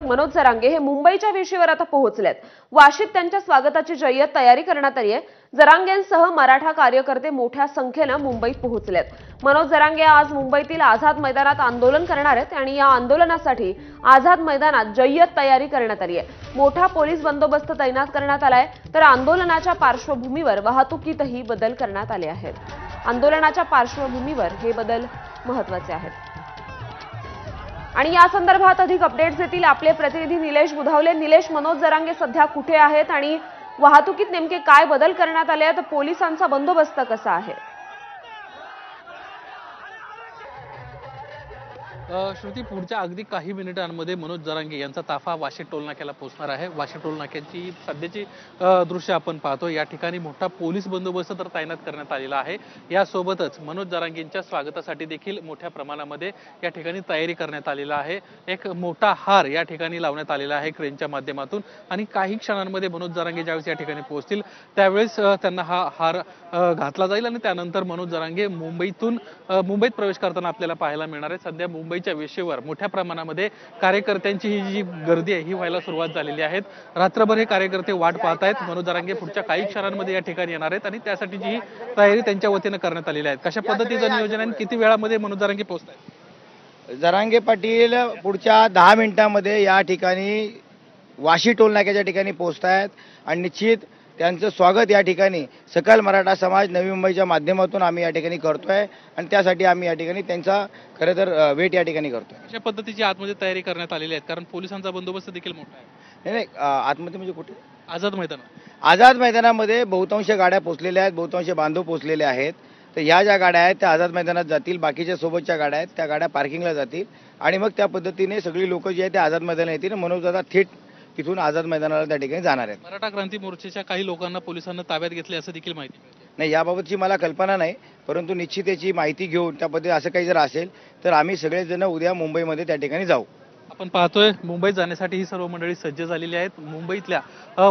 मनोज जरांगे हे मुंबईच्या वेशीवर आता पोहोचलेत। वाशीत त्यांच्या स्वागताची जय्यत तयारी करण्यात आली आहे। जरांगेंसह मराठा कार्यकर्ते मोठ्या संख्येने मुंबईत पोहोचलेत। मनोज जरांगे आज मुंबईतील आझाद मैदानात आंदोलन करणार आहेत आणि या आंदोलनासाठी आझाद मैदानात जय्यत तयारी करण्यात आली आहे। मोठा पोलीस बंदोबस्त तैनात करण्यात आलाय, तर आंदोलनाच्या पार्श्वभूमीवर वाहतुकीतही बदल करण्यात आले आहेत। आंदोलनाच्या पार्श्वभूमीवर हे बदल महत्त्वाचे आहेत। आणि या संदर्भात अधिक अपडेट्स देतील आपले प्रतिनिधी निलेश बुधावले। निलेश, मनोज जरांगे सध्या कुठे आहेत आणि वाहतुकीत नेमके काय बदल करण्यात आले आहेत? पोलिसांचा बंदोबस्त कसा आहे? श्रुती, पुढच्या अगदी काही मिनिटांमध्ये मनोज जरांगे यांचा ताफा वाशी टोलनाक्याला पोहोचणार आहे। वाशी टोलनाक्याची सध्याची दृश्य आपण पाहतो। या ठिकाणी मोठा पोलीस बंदोबस्त तर तैनात करण्यात आलेला आहे। यासोबतच मनोज जरांगेंच्या स्वागतासाठी देखील मोठ्या प्रमाणामध्ये या ठिकाणी तयारी करण्यात आलेला आहे। एक मोठा हार या ठिकाणी लावण्यात आलेला आहे क्रेनच्या माध्यमातून आणि काही क्षणांमध्ये मनोज जरांगे ज्यावेळेस या ठिकाणी पोहोचतील त्यावेळेस त्यांना हा हार घातला जाईल आणि त्यानंतर मनोज जरांगे मुंबईत प्रवेश करताना आपल्याला पाहायला मिळणार आहे। सध्या मुंबईच्या वेशीवर मोठ्या प्रमाणामध्ये कार्यकर्त्यांची ही जी गर्दी आहे ही व्हायला सुरुवात झालेली आहे। रात्रभर हे कार्यकर्ते वाट पाहत आहेत। मनोज जरांगे पुढच्या काही क्षणांमध्ये या ठिकाणी येणार आहेत आणि त्यासाठीची ही तयारी त्यांच्या वतीने करण्यात आलेली आहे। कशा पद्धतीचं नियोजन आहे, किती वेळामध्ये मनोज जरांगे पोहोचतात? जरांगे पाटील पुढच्या 10 मिनिटांमध्ये या ठिकाणी वाशी टोल नाक्याच्या ठिकाणी पोहोचतायत आणि निश्चित त्यांचं स्वागत या ठिकाणी सकल मराठा समाज नवी मुंबईच्या माध्यमातून आम्ही या ठिकाणी करतोय आणि त्यासाठी आम्ही या ठिकाणी त्यांचा खरं तर वेट या ठिकाणी करतोय। अशा पद्धतीची आतमध्ये तयारी करण्यात आलेली आहे, कारण पोलिसांचा बंदोबस्त देखील मोठा आहे। नाही, आतमध्ये म्हणजे कुठे? आझाद मैदान। आझाद मैदानामध्ये बहुतांश गाड्या पोहोचलेल्या आहेत, बहुतांश बांधव पोहोचलेले आहेत। तर ह्या ज्या गाड्या आहेत त्या आझाद मैदानात जातील, बाकीच्या सोबतच्या गाड्या आहेत त्या गाड्या पार्किंगला जातील आणि मग त्या पद्धतीने सगळी लोक जी आहेत ते आझाद मैदानात येतील। मनोज दादा थेट तिथून आझाद मैदानाला त्या ठिकाणी जाणार आहेत। मराठा क्रांती मोर्चाच्या काही लोकांना पोलिसांना ताब्यात घेतले असं देखील माहिती मिळते। नाही, याबाबतची मला कल्पना नाही, परंतु निश्चित याची माहिती घेऊन त्या पद्धतीने असं काही जर असेल तर आम्ही सगळेजण उद्या मुंबईमध्ये त्या ठिकाणी जाऊ। आपण पाहतोय मुंबईत जाण्यासाठी ही सर्व मंडळी सज्ज झालेली आहेत। मुंबईतल्या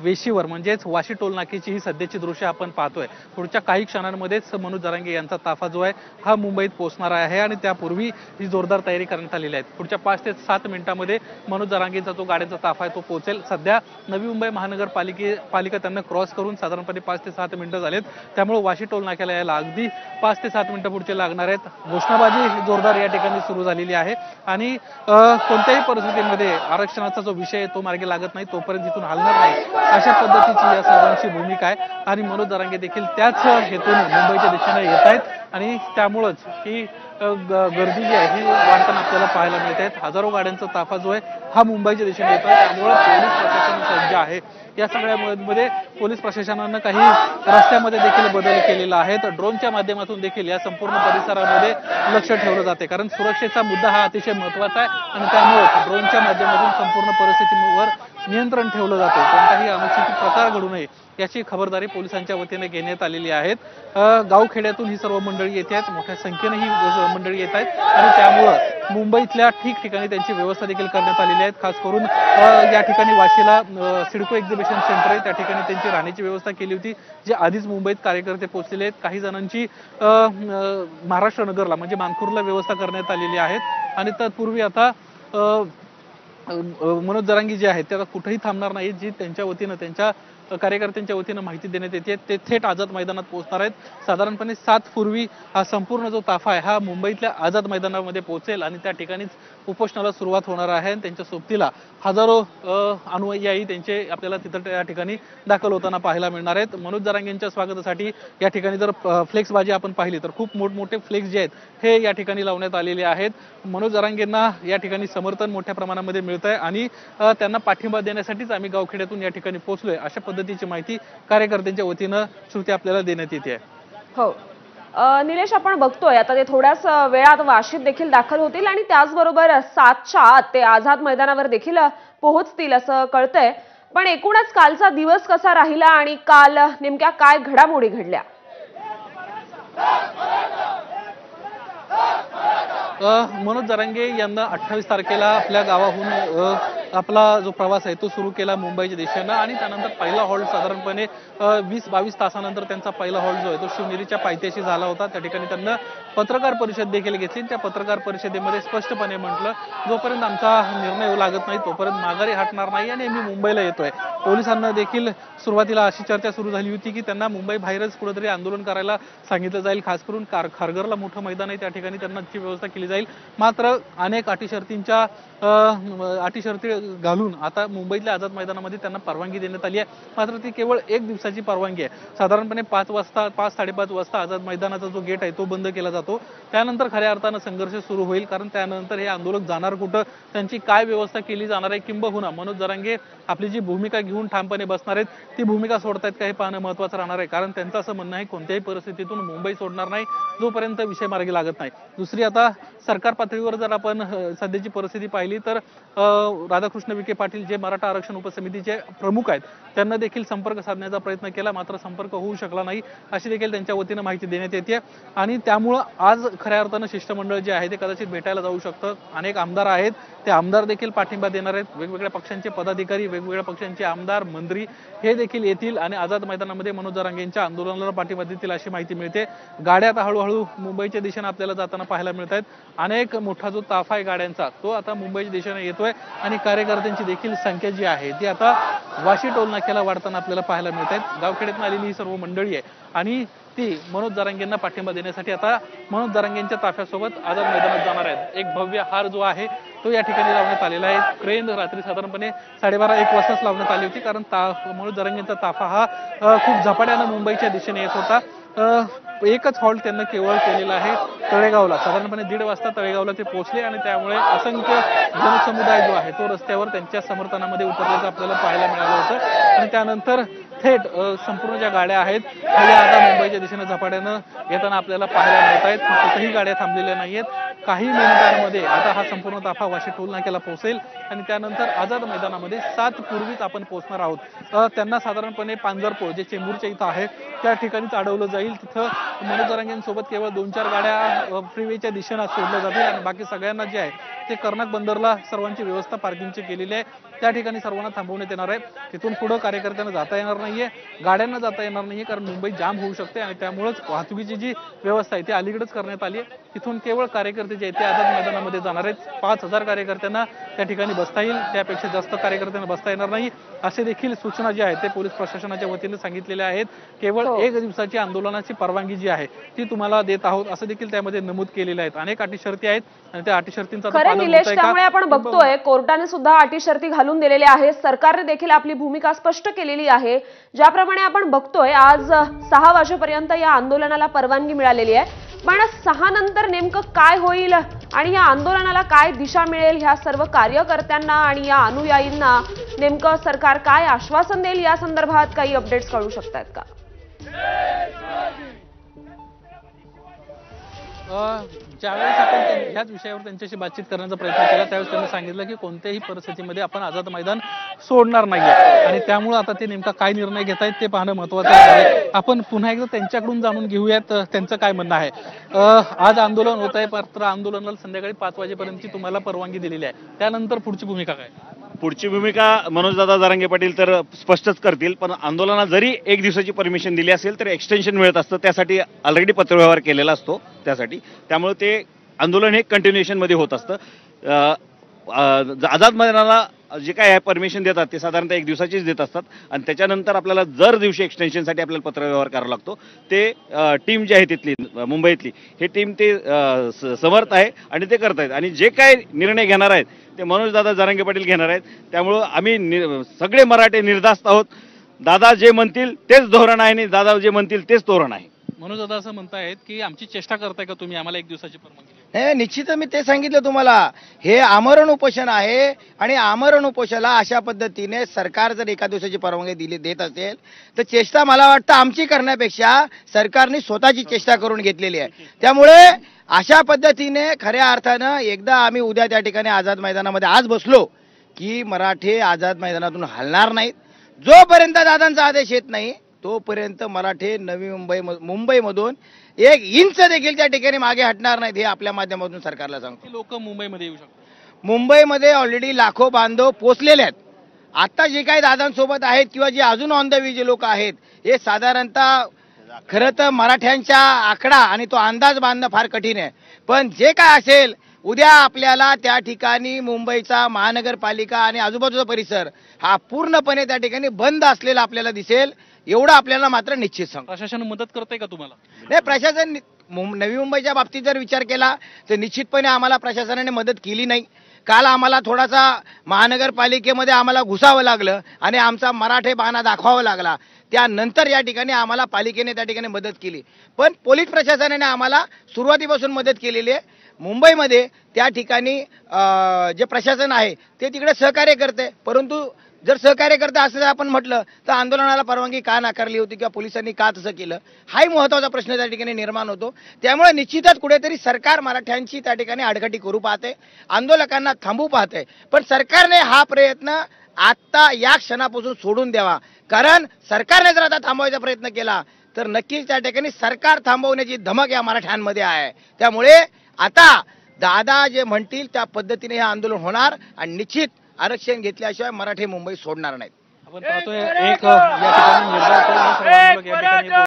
वेशीवर म्हणजेच वाशी टोल नाक्याची ही सध्याची दृश्य आपण पाहतोय। पुढच्या काही क्षणांमध्येच मनोज जरांगे यांचा ताफा जो आहे हा मुंबईत पोहोचणार आहे आणि त्यापूर्वी ही जोरदार तयारी करण्यात आलेली आहे। पुढच्या 5 ते 7 मिनिटांमध्ये मनोज जरांगेंचा जो गाड्यांचा ताफा आहे तो पोहोचेल। सध्या नवी मुंबई महानगरपालिका त्यांना क्रॉस करून साधारणपणे 5 ते 7 मिनिटं झालेत, त्यामुळे वाशी टोल नाक्याला यायला अगदी 5 ते 7 मिनिटं पुढचे लागणार आहेत। घोषणाबाजी जोरदार या ठिकाणी सुरू झालेली आहे आणि कोणत्याही परिस्थितीमध्ये आरक्षणाचा जो विषय आहे तो मार्गी लागत नाही तोपर्यंत इथून हलणार नाही, अशा पद्धतीची या सर्वांची भूमिका आहे। आणि मनोज जरांगे देखील त्याच हेतून मुंबईच्या दिशेने येत आहेत आणि त्यामुळेच ही गर्दी जी आहे ही वाढताना आपल्याला पाहायला मिळते। हजारो गाड्यांचा ताफा जो आहे हा मुंबईच्या दिशेने येत आहे, त्यामुळे पोलीस प्रशासन सज्ज आहे। या सगळ्यामध्ये पोलीस प्रशासनानं काही रस्त्यामध्ये देखील बदल केलेला आहे। तर ड्रोनच्या माध्यमातून देखील या संपूर्ण परिसरामध्ये लक्ष ठेवलं जाते, कारण सुरक्षेचा मुद्दा हा अतिशय महत्त्वाचा आहे आणि त्यामुळे ड्रोनच्या माध्यमातून संपूर्ण परिस्थितीवर नियंत्रण ठेवलं जातं। कोणताही अनुचित प्रकार घडू नये याची खबरदारी पोलिसांच्या वतीने घेण्यात आलेली आहे। गावखेड्यातून ही सर्व मंडळी येत आहेत, मोठ्या संख्येने ही मंडळी येत आहेत आणि त्यामुळे मुंबईतल्या ठिकठिकाणी त्यांची व्यवस्था देखील करण्यात आलेली आहे। खास करून या ठिकाणी वाशीला सिडको एक्झिबिशन सेंटर आहे, त्या ठिकाणी त्यांची राहण्याची व्यवस्था केली होती, जे आधीच मुंबईत कार्यकर्ते पोहोचलेले आहेत। काही जणांची महाराष्ट्र नगरला म्हणजे मानखुर्दला व्यवस्था करण्यात आलेली आहे आणि तत्पूर्वी आता मनोज जरांगे जे आहेत ते आता कुठेही थांबणार नाहीत। जी त्यांच्या वतीनं त्यांच्या कार्यकर्त्यांच्या वतीनं माहिती देण्यात येते ते थेट आझाद मैदानात पोहोचणार आहेत। साधारणपणे 7 पूर्वी हा संपूर्ण जो ताफा आहे हा मुंबईतल्या आझाद मैदानामध्ये पोहोचेल आणि त्या ठिकाणीच उपोषणाला सुरुवात होणार आहे। त्यांच्या सोबतीला हजारो अनुयायी त्यांचे आपल्याला तिथं त्या ठिकाणी दाखल होताना पाहायला मिळणार आहेत। मनोज जरांगेंच्या स्वागतासाठी या ठिकाणी जर फ्लेक्सबाजी आपण पाहिली तर खूप मोठमोठे फ्लेक्स जे आहेत हे या ठिकाणी लावण्यात आलेले आहेत। मनोज जरांगेंना या ठिकाणी समर्थन मोठ्या प्रमाणामध्ये मिळत आहे आणि त्यांना पाठिंबा देण्यासाठीच आम्ही गावखेड्यातून या ठिकाणी पोहोचलोय, अशा पद्धतीची माहिती कार्यकर्त्यांच्या वतीनं श्रुती आपल्याला देण्यात येते आहे। हो निलेश, आपण बघतोय आता ते थोड्याच वेळात वाशीत देखील दाखल होतील आणि त्याचबरोबर 7च्या आत ते आझाद मैदानावर देखील पोहोचतील असं कळतंय। पण एकूणच कालचा दिवस कसा राहिला आणि काल नेमक्या काय घडामोडी घडल्या? मनोज जरांगे यांना 28 तारखेला आपल्या गावाहून आपला जो प्रवास आहे तो सुरू केला मुंबईच्या दिशेनं आणि त्यानंतर पहिला हॉल्ट साधारणपणे 20-22 तासानंतर त्यांचा पहिला हॉल्ट जो आहे तो शिवनेरीच्या पायथ्याशी झाला होता। त्या ठिकाणी त्यांना पत्रकार परिषद देखील घेतली। त्या पत्रकार परिषदेमध्ये स्पष्टपणे म्हटलं, जोपर्यंत आमचा निर्णय येऊ लागत नाही तोपर्यंत माघारी हटणार नाही आणि मी मुंबईला येतोय। पोलिसांना देखील सुरुवातीला अशी चर्चा सुरू झाली होती की त्यांना मुंबई बाहेरच कुठेतरी आंदोलन करायला सांगितलं जाईल, खास करून खारघरला मोठं मैदान आहे त्या ठिकाणी त्यांना ची व्यवस्था केली जाईल। मात्र अनेक अटी-शर्ती घालून आता मुंबईतल्या आझाद मैदानामध्ये त्यांना परवानगी देण्यात आली आहे। मात्र ती केवळ 1 दिवसाची परवानगी आहे। साधारणपणे 5-5:30 वाजता आझाद मैदानाचा जो गेट आहे तो बंद केला जातो। त्यानंतर खऱ्या अर्थानं संघर्ष सुरू होईल, कारण त्यानंतर हे आंदोलक जाणार कुठं, त्यांची काय व्यवस्था केली जाणार आहे, किंबहुना मनोज जरांगे आपली जी भूमिका घेऊन ठामपणे बसणार आहेत ती भूमिका सोडतायत का हे पाहणं महत्त्वाचं राहणार आहे। कारण त्यांचं असं म्हणणं आहे कोणत्याही परिस्थितीतून मुंबई सोडणार नाही जोपर्यंत विषय मार्गी लागत नाही। दुसरी आता सरकार पातळीवर जर आपण सध्याची परिस्थिती पाहिली तर राधाकृष्ण विखे पाटील जे मराठा आरक्षण उपसमितीचे प्रमुख आहेत त्यांना देखील संपर्क साधण्याचा प्रयत्न केला, मात्र संपर्क होऊ शकला नाही अशी देखील त्यांच्या वतीनं माहिती देण्यात येते। आणि त्यामुळं आज खऱ्या अर्थानं शिष्टमंडळ जे आहे ते कदाचित भेटायला जाऊ शकतं। अनेक आमदार आहेत, ते आमदार देखील पाठिंबा देणार आहेत। वेगवेगळ्या पक्षांचे पदाधिकारी, वेगवेगळ्या पक्षांचे आमदार, मंत्री हे देखील येतील आणि आझाद मैदानामध्ये मनोज जरांगेंच्या आंदोलनाला पाठिंबा देतील अशी माहिती मिळते। गाड्या आता हळूहळू मुंबईच्या दिशेने आपल्याला जाताना पाहायला मिळत आहेत। अनेक मोठा जो ताफा आहे गाड्यांचा तो आता मुंबईच्या दिशेने येतोय आणि कार्यकर्त्यांची देखील संख्या जी आहे ती आता वाशी टोल नाक्याला वाढताना आपल्याला पाहायला मिळत आहेत। गावखेड्यातून आलेली ही सर्व मंडळी आहे आणि ती मनोज जरांगेंना पाठिंबा देण्यासाठी आता मनोज जरांगेंच्या ताफ्यासोबत आझाद मैदानात जाणार आहेत। एक भव्य हार जो आहे तो या ठिकाणी लावण्यात आलेला आहे। क्रेन रात्री साधारणपणे 12:30-1 वाजताच लावण्यात आली होती, कारण मनोज जरांगेंचा ताफा हा खूप झपाट्यानं मुंबईच्या दिशेने येत होता। एकच हॉल्ट त्यांना केवळ केलेला आहे तळेगावला। साधारणपणे 1:30 वाजता तळेगावला ते पोहोचले आणि त्यामुळे असंख्य जनसमुदाय जो आहे तो रस्त्यावर त्यांच्या समर्थनामध्ये उतरल्याचं आपल्याला पाहायला मिळालं होतं आणि त्यानंतर थेट संपूर्ण ज्या गाड्या आहेत त्या आता मुंबईच्या दिशेने झपाट्यानं येताना आपल्याला पाहायला मिळत आहेत। कुठेही गाड्या थांबलेल्या नाहीयेत। काही मिनिटांमध्ये आता हा संपूर्ण ताफा वाशी टोल नाक्याला पोहोचेल आणि त्यानंतर आझाद मैदानामध्ये 7 पूर्वीच आपण पोहोचणार आहोत। त्यांना साधारणपणे पांजरपोळ जे चेंबूरच्या इथं आहे त्या ठिकाणीच अडवलं जाईल। तिथं मनोज जरांगेंसोबत केवळ 2-4 गाड्या फ्रीवेच्या दिशेनं सोडल्या जातील आणि बाकी सगळ्यांना जे आहे ते कर्नाक बंदरला सर्वांची व्यवस्था पार्किंगची केलेली आहे, त्या ठिकाणी सर्वांना थांबवण्यात येणार आहे। तिथून पुढे कार्यकर्त्यांना जाता येणार नाहीये, गाड्यांना जाता येणार नाहीये, कारण मुंबई जाम होऊ शकते आणि त्यामुळेच वाहतुकीची जी व्यवस्था आहे ती अलीकडेच करण्यात आली आहे। तिथून केवळ कार्यकर्ते जे आहेत ते आझाद मैदानामध्ये जाणार आहेत। 5,000 कार्यकर्त्यांना त्या ठिकाणी बसता येईल, त्यापेक्षा जास्त कार्यकर्त्यांना बसता येणार नाही असे देखील सूचना जी आहेत ते पोलीस प्रशासनाच्या वतीने सांगितलेल्या आहेत। केवळ 1 दिवसाची आंदोलनाची परवानगी जी आहे ती तुम्हाला देत आहोत असं देखील त्यामध्ये नमूद केलेलं आहे। अनेक अटी-शर्ती आहेत आणि त्या अटी-शर्तींचा त्यामुळे आपण बघतोय कोर्टाने सुद्धा अटी-शर्ती घालून दिलेल्या आहेत। सरकारने देखील आपली भूमिका स्पष्ट केलेली आहे। ज्याप्रमाणे आपण बघतोय आज 6 वाजेपर्यंत या आंदोलनाला परवानगी मिळालेली आहे, पण 6 नंतर नेमकं काय होईल आणि या आंदोलनाला काय दिशा मिळेल, ह्या सर्व कार्यकर्त्यांना आणि या अनुयायींना नेमकं सरकार काय आश्वासन देईल या संदर्भात काही अपडेट्स कळू शकतात का? ज्यावेळेस आपण ह्याच विषयावर त्यांच्याशी बातचीत करण्याचा प्रयत्न केला त्यावेळेस त्यांनी सांगितलं की कोणत्याही परिस्थितीमध्ये आपण आझाद मैदान सोडणार नाहीये आणि त्यामुळे आता ते नेमका काय निर्णय घेत आहेत ते पाहणं महत्त्वाचं आहे। आपण पुन्हा एकदा त्यांच्याकडून जाणून घेऊयात त्यांचं काय म्हणणं आहे। आज आंदोलन होत आहे, मात्र आंदोलनाला संध्याकाळी 5 वाजेपर्यंतची तुम्हाला परवानगी दिलेली आहे, त्यानंतर पुढची भूमिका काय? पुढची भूमिका मनोजदादा जरांगे पाटील तर स्पष्टच करतील, पण आंदोलनात जरी 1 दिवसाची परमिशन दिली असेल तर एक्सटेन्शन मिळत असतं, त्यासाठी ऑलरेडी पत्रव्यवहार केलेला असतो त्यासाठी, त्यामुळे ते आंदोलन हे कंटिन्युएशन मध्ये होत असतं। आझाद मैदानाला जे काय परमिशन देतात ते साधारणतः 1 दिवसाचीच देत असतात आणि त्याच्यानंतर आपल्याला जर दिवशी एक्सटेन्शनसाठी आपल्याला पत्रव्यवहार करावा लागतो। ते टीम जी आहे तिथली मुंबईतली हे टीम ते समर्थ आहे आणि ते करत आहेत आणि जे काय निर्णय घेणार आहेत ते मनोजदादा जरांगे पाटील घेणार आहेत। त्यामुळं आम्ही सगळे मराठे निर्धास्त आहोत। दादा जे म्हणतील तेच धोरण आहे आणि दादा जे म्हणतील तेच धोरण आहे। मनोज दादा असं म्हणतायत की आमची चेष्टा करताय का तुम्ही, आम्हाला 1 दिवसाची परवानगी? नाही, निश्चित मी ते सांगितलं तुम्हाला, हे आमरण उपोषण आहे आणि आमरण उपोषणाला अशा पद्धतीने सरकार जर 1 दिवसाची परवानगी देत असेल तर चेष्टा मला वाटतं आमची करण्यापेक्षा सरकारने स्वतःची चेष्टा करून घेतलेली आहे। त्यामुळे अशा पद्धतीने खऱ्या अर्थानं एकदा आम्ही उद्या त्या ठिकाणी आझाद मैदानामध्ये आज बसलो की मराठे आझाद मैदानातून हलणार नाहीत। जोपर्यंत दादांचा आदेश येत नाही तोपर्यंत मराठे नवी मुंबईमधून 1 इंच देखील त्या ठिकाणी मागे हटणार नाहीत, हे आपल्या माध्यमातून सरकारला सांगतो। लोक मुंबईमध्ये येऊ शकतात, मुंबईमध्ये ऑलरेडी लाखो बांधव पोचलेले आहेत. आता जे काही दादांसोबत आहेत किंवा जे अजून ऑन द वे जे लोक आहेत, हे साधारणतः खरं तर मराठ्यांचा आकडा आणि तो अंदाज बांधणं फार कठीण आहे. पण जे काय असेल, उद्या आपल्याला त्या ठिकाणी मुंबईचा महानगरपालिका आणि आजूबाजूचा परिसर हा पूर्णपणे त्या ठिकाणी बंद असलेला आपल्याला दिसेल, एवढं आपल्याला मात्र निश्चित सांग. प्रशासन मदत करतंय का तुम्हाला? नाही, प्रशासन नवी मुंबईच्या बाबतीत जर विचार केला तर निश्चितपणे आम्हाला प्रशासनाने मदत केली नाही. काल आम्हाला थोडासा महानगरपालिकेमध्ये आम्हाला घुसावं लागलं आणि आमचा मराठे बहाणा दाखवावा लागला. त्यानंतर या ठिकाणी आम्हाला पालिकेने त्या ठिकाणी मदत केली. पण पोलीस प्रशासनाने आम्हाला सुरुवातीपासून मदत केलेली आहे. मुंबईमध्ये त्या ठिकाणी जे प्रशासन आहे ते तिकडे सहकार्य करते. परंतु जर सहकार्य करते असं जर आपण म्हटलं तर आंदोलनाला परवानगी का नाकारली होती किंवा पोलिसांनी का तसं केलं, हाही महत्त्वाचा प्रश्न त्या ठिकाणी निर्माण होतो. त्यामुळे निश्चितच कुठेतरी सरकार मराठ्यांची त्या ठिकाणी आडकाठी करू पाहते, आंदोलकांना थांबवू पाहते. पण सरकारने हा प्रयत्न आता या क्षणापासून सोडून द्यावा. कारण सरकारने जर आता थांबवायचा प्रयत्न केला तर नक्कीच त्या ठिकाणी सरकार थांबवण्याची धमक या मराठ्यांमध्ये आहे. त्यामुळे आता दादा जे म्हणतील त्या पद्धतीने हे आंदोलन होणार आणि निश्चित आरक्षण घेतल्याशिवाय मराठे मुंबई सोडणार नाहीत. आपण पाहतोय एक या ठिकाणी निर्धार